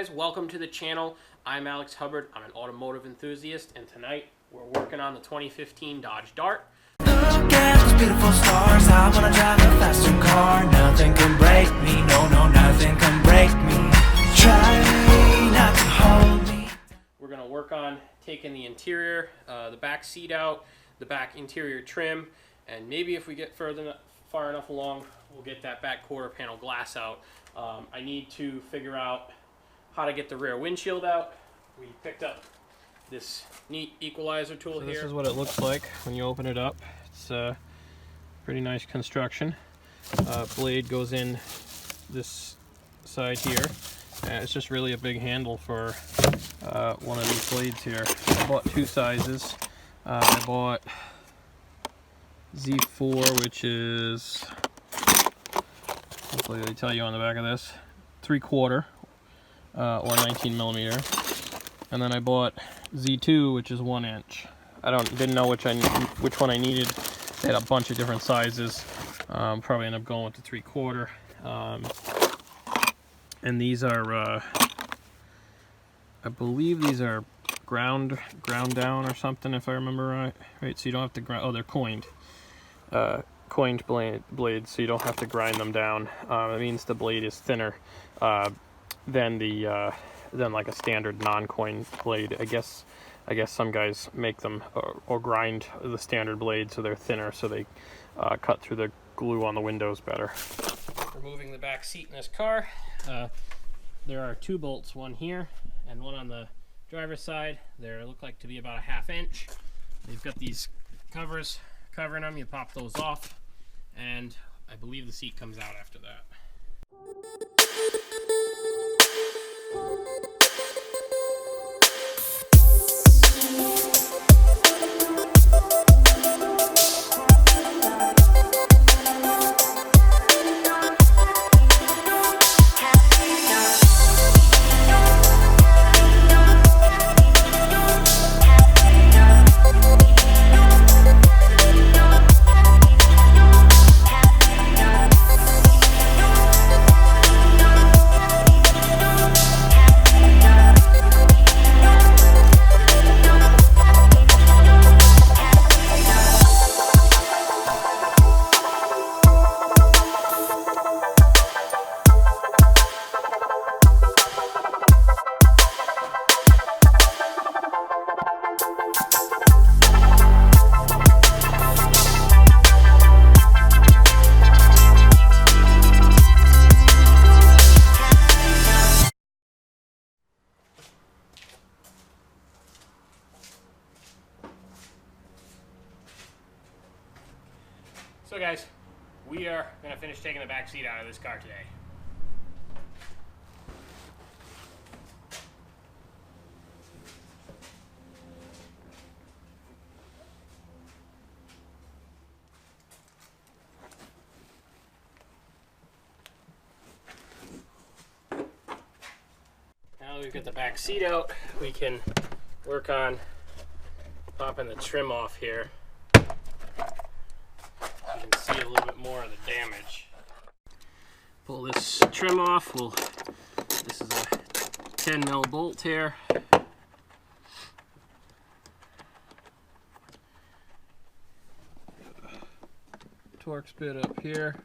Guys, welcome to the channel. I'm Alex Hubbard. I'm an automotive enthusiast, and tonight we're working on the 2015 Dodge Dart. Look at those beautiful stars. I wanna drive a faster car. Nothing can break me. No, nothing can break me. Try not to hold me. We're gonna work on taking the interior, the back seat out, the back interior trim, and maybe if we get far enough along, we'll get that back quarter panel glass out. I need to figure out how to get the rear windshield out. We picked up this neat equalizer tool here. This is what it looks like when you open it up. It's pretty nice construction. Blade goes in this side here. It's just really a big handle for one of these blades here. I bought two sizes. I bought Z4, which is, hopefully they tell you on the back of this, 3/4 or 19 millimeter, and then I bought Z2, which is 1 inch. I didn't know which one I needed. They had a bunch of different sizes. Probably end up going with the 3/4. And these are, I believe these are ground down or something, if I remember right. Right, so you don't have to grind. Oh, they're coined blades, so you don't have to grind them down. It means the blade is thinner than like a standard non-coin blade. I guess some guys make them or grind the standard blade so they're thinner, so they cut through the glue on the windows better. Removing the back seat in this car. There are two bolts, one here and one on the driver's side. They look like to be about a 1/2 inch. They've got these covers covering them. You pop those off, and I believe the seat comes out after that. So guys, we are going to finish taking the back seat out of this car today. Now that we've got the back seat out, we can work on popping the trim off here. You can see a little bit more of the damage. Pull this trim off. This is a 10 mil bolt here. Torx bit up here.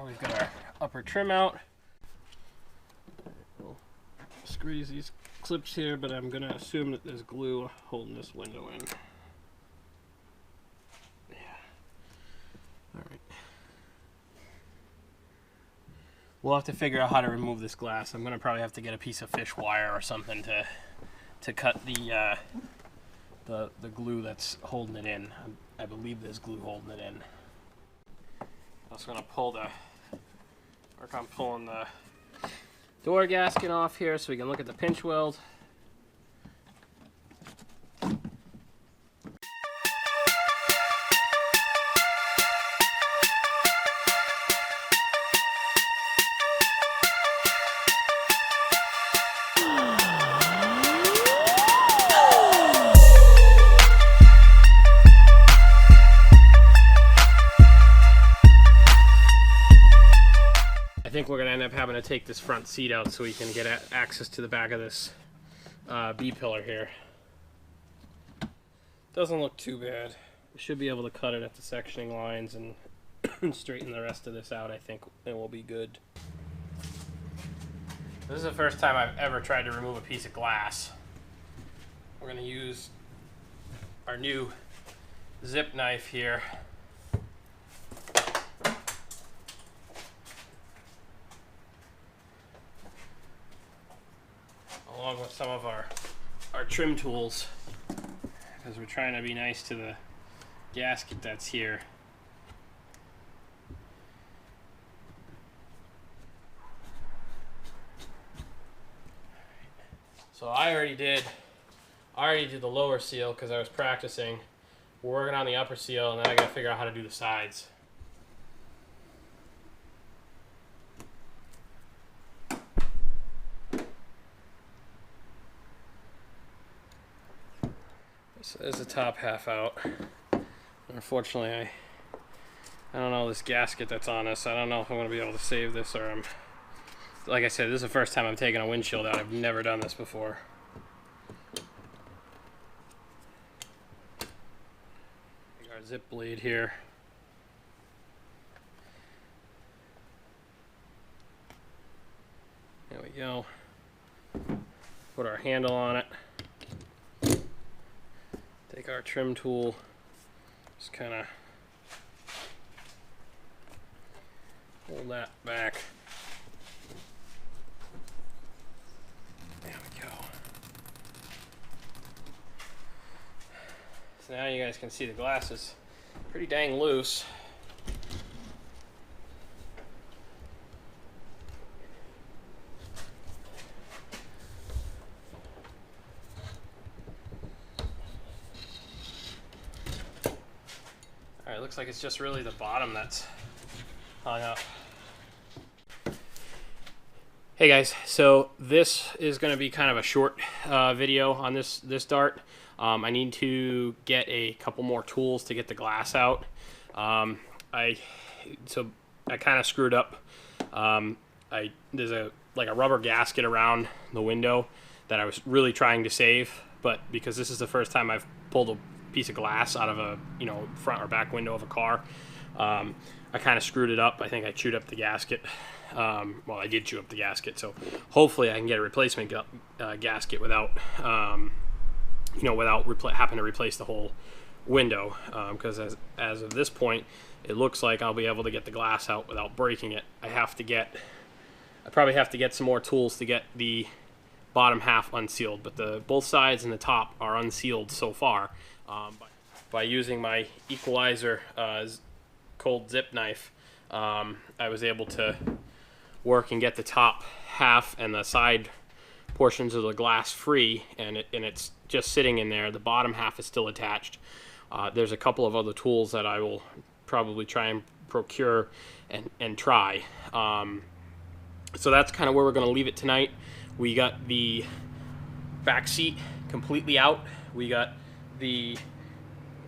We've got our upper trim out. We'll squeeze these clips here, but I'm going to assume that there's glue holding this window in. Yeah. All right. We'll have to figure out how to remove this glass. I'm going to probably have to get a piece of fish wire or something to cut the glue that's holding it in. I believe there's glue holding it in. I'm just going to pull the Work on pulling the door gasket off here so we can look at the pinch weld. I think we're going to end up having to take this front seat out so we can get access to the back of this B-pillar here. Doesn't look too bad. We should be able to cut it at the sectioning lines and straighten the rest of this out. I think it will be good. This is the first time I've ever tried to remove a piece of glass. We're going to use our new zip knife here. Along with some of our trim tools, because we're trying to be nice to the gasket that's here. So I already did the lower seal because I was practicing. We're working on the upper seal, and then I gotta figure out how to do the sides. So there's the top half out. Unfortunately, I don't know this gasket that's on this. I don't know if I'm going to be able to save this, or like I said, this is the first time I'm taking a windshield out. I've never done this before. Our zip blade here. There we go. Put our handle on it. Take our trim tool, just kind of hold that back. There we go. So now you guys can see the glass is pretty dang loose. Alright, looks like it's just really the bottom that's hung up. Hey guys, so this is going to be kind of a short video on this dart. I need to get a couple more tools to get the glass out. I kind of screwed up. There's a rubber gasket around the window that I was really trying to save, but because this is the first time I've pulled a piece of glass out of a front or back window of a car, I kind of screwed it up. I think I chewed up the gasket. Well, I did chew up the gasket, so hopefully I can get a replacement gasket without having to replace the whole window, because as of this point it looks like I'll be able to get the glass out without breaking it. I probably have to get some more tools to get the bottom half unsealed, but both sides and the top are unsealed so far. By using my Equalizer cold zip knife, I was able to work and get the top half and the side portions of the glass free, and it's just sitting in there. The bottom half is still attached. There's a couple of other tools that I will probably try and procure and try. So that's kind of where we're going to leave it tonight. We got the back seat completely out. We got the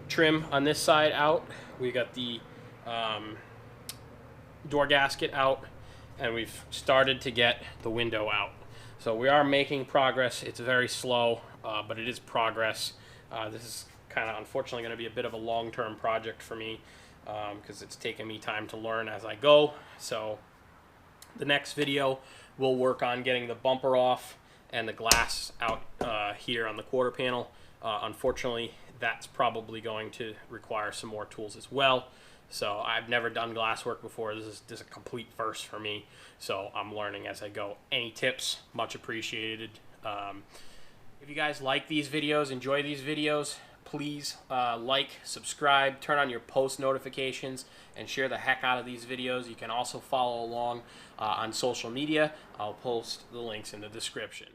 trim on this side out. We got the door gasket out, and we've started to get the window out. So we are making progress. It's very slow, but it is progress. This is kind of unfortunately going to be a bit of a long-term project for me, because it's taken me time to learn as I go. So the next video we'll work on getting the bumper off and the glass out here on the quarter panel. Unfortunately, that's probably going to require some more tools as well. So I've never done glass work before. This is a complete first for me. So I'm learning as I go. Any tips, much appreciated. If you guys like these videos, enjoy these videos, please like, subscribe, turn on your post notifications, and share the heck out of these videos. You can also follow along on social media. I'll post the links in the description.